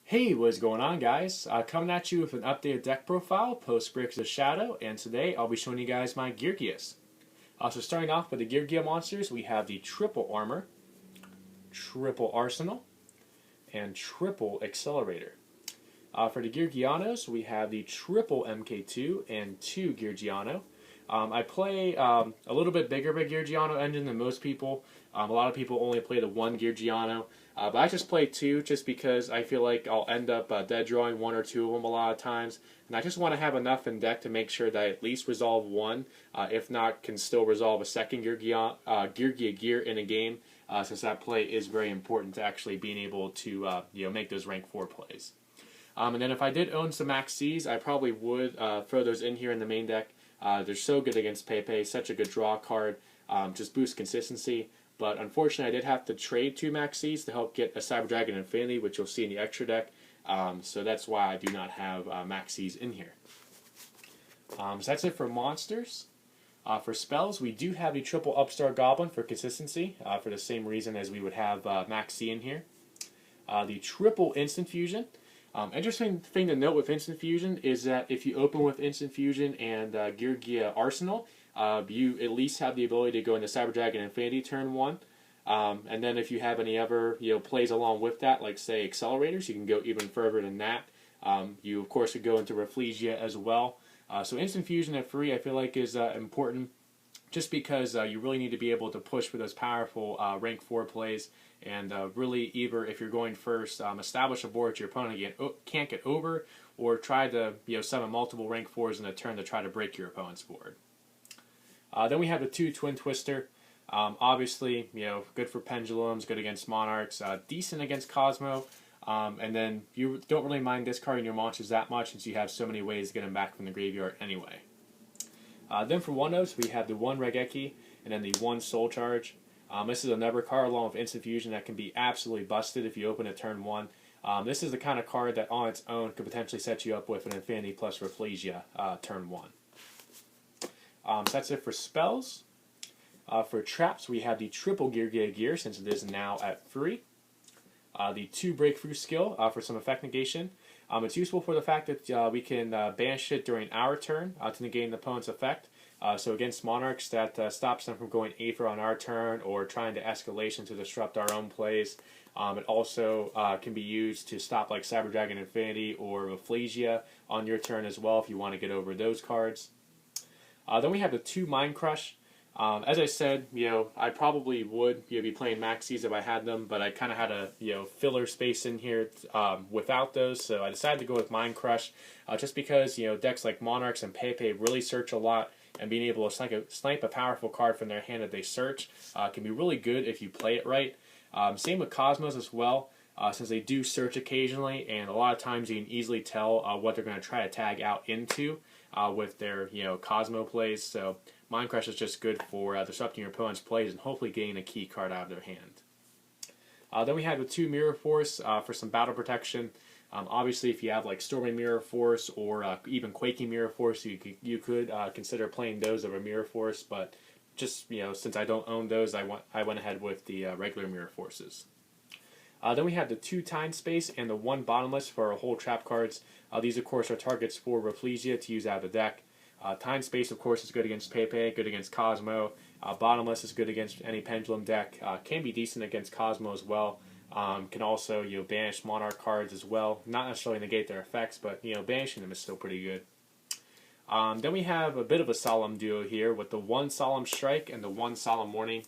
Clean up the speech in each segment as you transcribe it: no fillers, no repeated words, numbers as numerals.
Hey, what's going on, guys? Coming at you with an updated deck profile post Breaks of Shadow, and today I'll be showing you guys my Geargias. So starting off with the Geargia monsters, we have the triple armor, triple arsenal, and triple accelerator. For the Geargianos, we have the triple MK2 and 2 Geargiano. I play a little bit bigger of a Geargiano engine than most people. A lot of people only play the one Geargiano, but I just play two just because I feel like I'll end up dead drawing one or two of them a lot of times. And I just want to have enough in deck to make sure that I at least resolve one, if not can still resolve a second Geargia gear in a game, since that play is very important to actually being able to make those rank 4 plays. And then if I did own some Max C's, I probably would throw those in here in the main deck. They're so good against Pepe, such a good draw card, just boosts consistency. But unfortunately, I did have to trade 2 Max C's to help get a Cyber Dragon Infinity, which you'll see in the extra deck. So that's why I do not have Max C's in here. So that's it for monsters. For spells, we do have the triple Upstart Goblin for consistency, for the same reason as we would have Max C in here. The triple Instant Fusion. Interesting thing to note with Instant Fusion is that if you open with Instant Fusion and Geargia Arsenal, you at least have the ability to go into Cyber Dragon Infinity turn 1. And then if you have any other plays along with that, like say accelerators, you can go even further than that. You of course could go into Rafflesia as well. So Instant Fusion at 3 I feel like is important just because you really need to be able to push for those powerful rank 4 plays. And really, either if you're going first, establish a board that your opponent can't get over, or try to summon multiple rank 4s in a turn to try to break your opponent's board. Then we have the 2 Twin Twister. Obviously, good for pendulums, good against monarchs, decent against Cosmo. And then you don't really mind discarding your monsters that much since you have so many ways to get them back from the graveyard anyway. Then for one-ofs, we have the 1 Regeki and then the 1 Soul Charge. This is another card along with Instant Fusion that can be absolutely busted if you open it turn 1. This is the kind of card that on its own could potentially set you up with an Infinity plus Rafflesia turn 1. So that's it for spells. For traps, we have the triple Geargia gear since it is now at 3. The 2 Breakthrough skill for some effect negation. It's useful for the fact that we can banish it during our turn to negate an opponent's effect. So against monarchs, that stops them from going Aether on our turn or trying to escalation to disrupt our own plays. It also can be used to stop like Cyber Dragon Infinity or Rafflesia on your turn as well if you want to get over those cards. Then we have the 2 Mind Crush. As I said, I probably would be playing Maxis if I had them, but I kind of had a filler space in here without those, so I decided to go with Mind Crush, just because decks like Monarchs and Pepe really search a lot, and being able to snipe a powerful card from their hand that they search can be really good if you play it right. Same with Cosmos as well, since they do search occasionally, and a lot of times you can easily tell what they're going to try to tag out into with their Cosmo plays. So Mind Crush is just good for disrupting your opponent's plays and hopefully getting a key card out of their hand. Then we have the 2 Mirror Force for some battle protection. Obviously, if you have like Storming Mirror Force or even Quaking Mirror Force, you could consider playing those over Mirror Force. But just since I don't own those, I went ahead with the regular Mirror Forces. Then we have the 2 Time Space and the 1 Bottomless for our whole trap cards. These, of course, are targets for Rafflesia to use out of the deck. Time Space, of course, is good against Pepe, good against Cosmo. Bottomless is good against any Pendulum deck. Can be decent against Cosmo as well. Can also banish Monarch cards as well. Not necessarily negate their effects, but banishing them is still pretty good. Then we have a bit of a solemn duo here with the 1 Solemn Strike and the 1 Solemn Warning.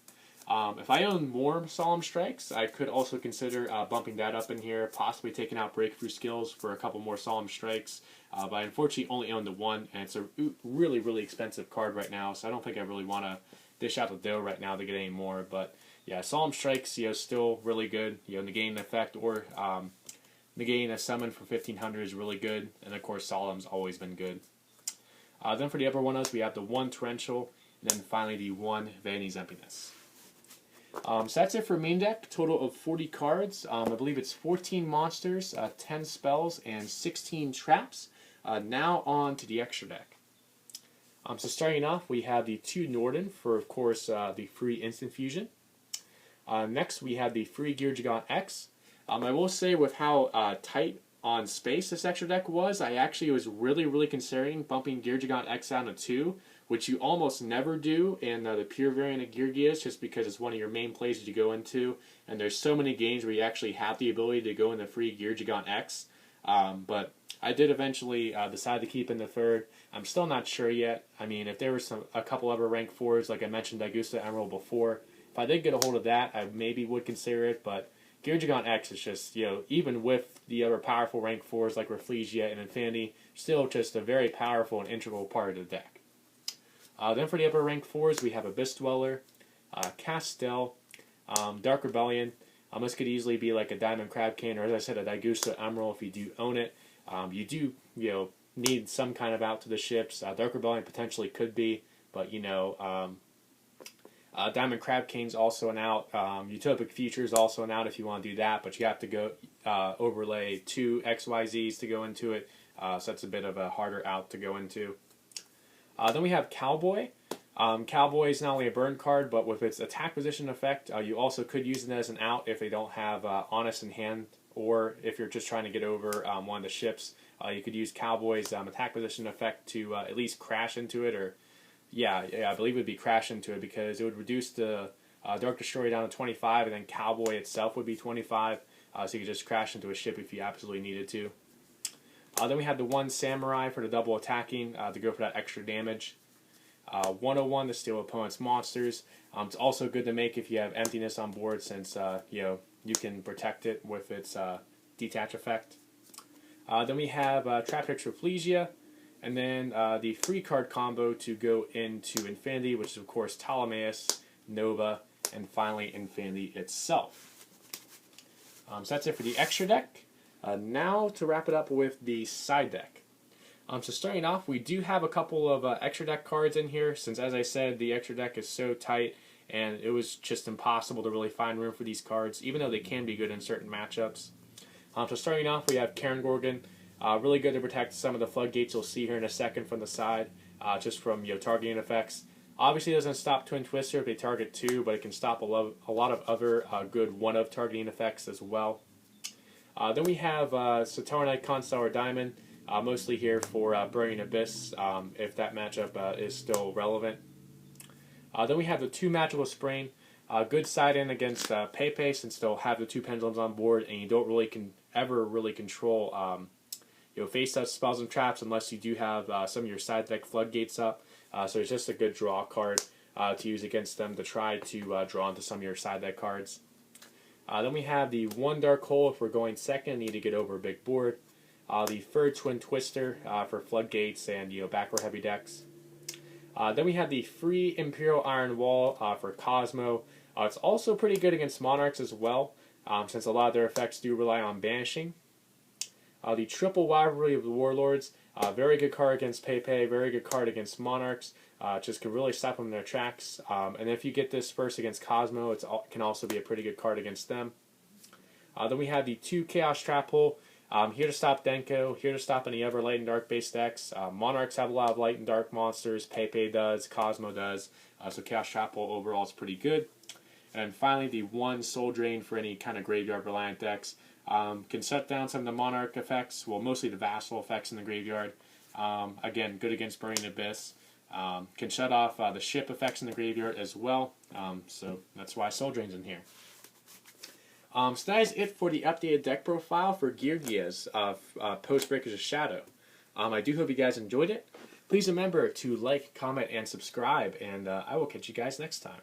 If I own more Solemn Strikes, I could also consider bumping that up in here, possibly taking out Breakthrough Skills for a couple more Solemn Strikes. But I unfortunately only own the 1, and it's a really, really expensive card right now, so I don't think I really want to dish out the dough right now to get any more. But yeah, Solemn Strikes, still really good. Negating an effect or negating a summon for 1500 is really good, and of course Solemn's always been good. Then for the upper one-ofs, we have the 1 Torrential, and then finally the 1 Vanity's Emptiness. So that's it for main deck. Total of 40 cards. I believe it's 14 monsters, 10 spells, and 16 traps. Now on to the extra deck. So starting off, we have the 2 Norden for, of course, the free Instant Fusion. Next, we have the free Geargia X. I will say with how tight on space this extra deck was. I actually was really considering bumping Geargia X down to 2, which you almost never do in the pure variant of Geargias, just because it's one of your main plays that you go into, and there's so many games where you actually have the ability to go in the free Geargia X. But I did eventually decide to keep in the third. I'm still not sure yet. I mean, if there were a couple other rank 4s, like I mentioned Daigusa Emerald before, if I did get a hold of that, I maybe would consider it, but Geargia X is just, even with the other powerful rank 4s like Rafflesia and Infinity, still just a very powerful and integral part of the deck. Then for the upper rank 4s, we have Abyss Dweller, Castel, Dark Rebellion. This could easily be like a Diamond Crab Cane, or as I said, a Daigusa Emerald if you do own it. You do, need some kind of out to the ships. Dark Rebellion potentially could be, but Diamond Crab Cane's also an out. Utopic Future is also an out if you want to do that, but you have to go overlay 2 XYZs to go into it, so that's a bit of a harder out to go into. Then we have Cowboy. Cowboy is not only a burn card, but with its attack position effect, you also could use it as an out if they don't have Honest in hand, or if you're just trying to get over one of the ships. You could use Cowboy's attack position effect to at least crash into it, or I believe it would be crash into it, because it would reduce the Dark Destroyer down to 25, and then Cowboy itself would be 25, so you could just crash into a ship if you absolutely needed to. Then we have the 1 Samurai for the double attacking to go for that extra damage. 101 to steal opponent's monsters. It's also good to make if you have emptiness on board, since you can protect it with its detach effect. Then we have Traptrix Rafflesia, and then the free card combo to go into Infinity, which is of course Ptolemaeus, Nova, and finally Infinity itself. So that's it for the extra deck. Now to wrap it up with the side deck. So starting off, we do have a couple of extra deck cards in here, since as I said, the extra deck is so tight and it was just impossible to really find room for these cards, even though they can be good in certain matchups. So starting off, we have Karen Gorgon, really good to protect some of the floodgates you'll see here in a second from the side, just from targeting effects. Obviously, it doesn't stop Twin Twister if they target 2, but it can stop a lot of other good one-of targeting effects as well. Then we have Saturninite Constellar Diamond, mostly here for Burning Abyss, if that matchup is still relevant. Then we have the 2 Magical Sprain, good side-in against Pepe, since they'll have the 2 Pendulums on board, and you don't really ever really control face-touch spells and traps unless you do have some of your side deck floodgates up. So it's just a good draw card to use against them to try to draw into some of your side deck cards. Then we have the 1 Dark Hole if we're going second, need to get over a big board. The 3rd Twin Twister for floodgates and backward heavy decks. Then we have the free Imperial Iron Wall for Cosmo. It's also pretty good against Monarchs as well, since a lot of their effects do rely on banishing. The Triple Rivalry of the Warlords, very good card against Pepe, very good card against Monarchs, just can really stop them in their tracks. And if you get this first against Cosmo, it can also be a pretty good card against them. Then we have the 2 Chaos Trap Hole, here to stop Denko, here to stop any other Light and Dark based decks. Monarchs have a lot of Light and Dark monsters, Pepe does, Cosmo does, so Chaos Trap Hole overall is pretty good. And finally, the 1 Soul Drain for any kind of graveyard reliant decks. Can shut down some of the Monarch effects, well, mostly the Vassal effects in the graveyard. Again, good against Burning Abyss. Can shut off the ship effects in the graveyard as well, so that's why Soul Drain's in here. So that is it for the updated deck profile for Geargia's post Breakers of Shadow. I do hope you guys enjoyed it. Please remember to like, comment, and subscribe, and I will catch you guys next time.